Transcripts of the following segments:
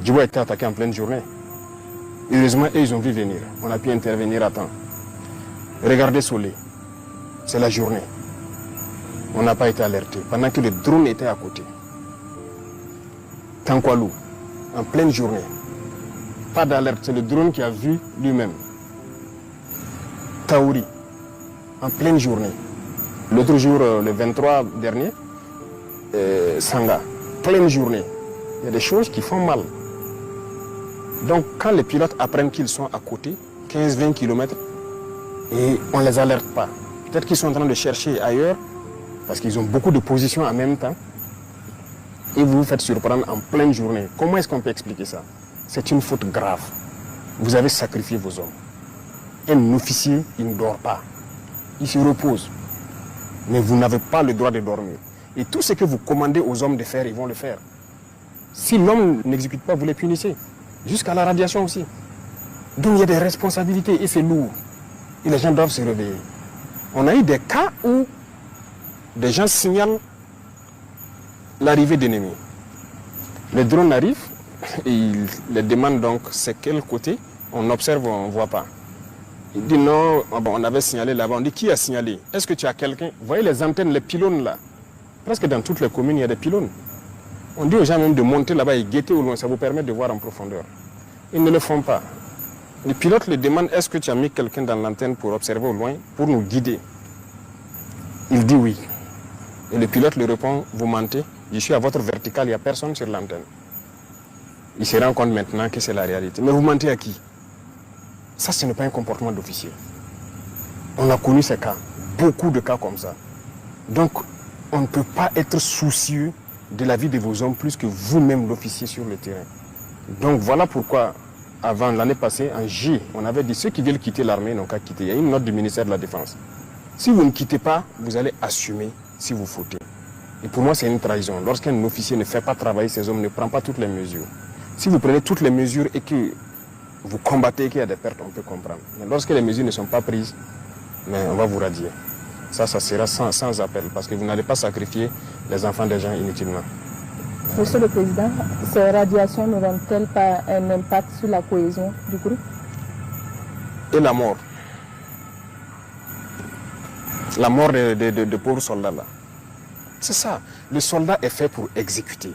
Djibo a été attaqué en pleine journée. Heureusement, ils ont vu venir. On a pu intervenir à temps. Regardez Solé. C'est la journée. On n'a pas été alerté. Pendant que le drone était à côté. Tankwalou, en pleine journée. Pas d'alerte. C'est le drone qui a vu lui-même. Taouri, en pleine journée. L'autre jour, le 23 dernier, Sanga, pleine journée. Il y a des choses qui font mal. Donc, quand les pilotes apprennent qu'ils sont à côté, 15-20 km, et on ne les alerte pas. Peut-être qu'ils sont en train de chercher ailleurs, parce qu'ils ont beaucoup de positions en même temps, et vous vous faites surprendre en pleine journée. Comment est-ce qu'on peut expliquer ça? C'est une faute grave. Vous avez sacrifié vos hommes. Un officier, il ne dort pas. Il se repose. Mais vous n'avez pas le droit de dormir. Et tout ce que vous commandez aux hommes de faire, ils vont le faire. Si l'homme n'exécute pas, vous les punissez. Jusqu'à la radiation aussi. Donc il y a des responsabilités et c'est lourd. Et les gens doivent se réveiller. On a eu des cas où des gens signalent l'arrivée d'ennemis. Les drones arrivent et ils les demandent donc c'est quel côté. On observe, on ne voit pas. Il dit non, on avait signalé là-bas. On dit qui a signalé? Est-ce que tu as quelqu'un? Vous voyez les antennes, les pylônes là. Presque dans toutes les communes, il y a des pylônes. On dit aux gens même de monter là-bas et guetter au loin, ça vous permet de voir en profondeur. Ils ne le font pas. Les pilotes les demandent, est-ce que tu as mis quelqu'un dans l'antenne pour observer au loin, pour nous guider? Il dit oui. Et le pilote lui répond, vous mentez, je suis à votre verticale, il n'y a personne sur l'antenne. Il se rend compte maintenant que c'est la réalité. Mais vous mentez à qui? Ça, ce n'est pas un comportement d'officier. On a connu ces cas, beaucoup de cas comme ça. Donc, on ne peut pas être soucieux de la vie de vos hommes plus que vous-même l'officier sur le terrain. Donc voilà pourquoi, avant l'année passée, en J, on avait dit ceux qui veulent quitter l'armée n'ont qu'à quitter. Il y a une note du ministère de la Défense. Si vous ne quittez pas, vous allez assumer si vous fautez. Et pour moi, c'est une trahison. Lorsqu'un officier ne fait pas travailler ses hommes, ne prend pas toutes les mesures. Si vous prenez toutes les mesures et que vous combattez et qu'il y a des pertes, on peut comprendre. Mais lorsque les mesures ne sont pas prises, mais on va vous radier. Ça sera sans appel, parce que vous n'allez pas sacrifier les enfants des gens inutilement. Monsieur le Président, ces radiations n'auront-elles pas un impact sur la cohésion du groupe? Et la mort? La mort de pauvres soldats là. C'est ça. Le soldat est fait pour exécuter.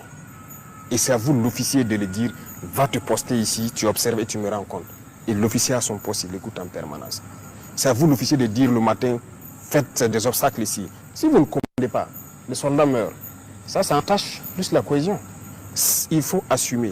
Et c'est à vous, l'officier, de le dire, va te poster ici, tu observes et tu me rends compte. Et l'officier à son poste, il écoute en permanence. C'est à vous, l'officier, de dire le matin, faites des obstacles ici. Si vous ne commandez pas, le soldat meurt. Ça entache plus la cohésion. Il faut assumer.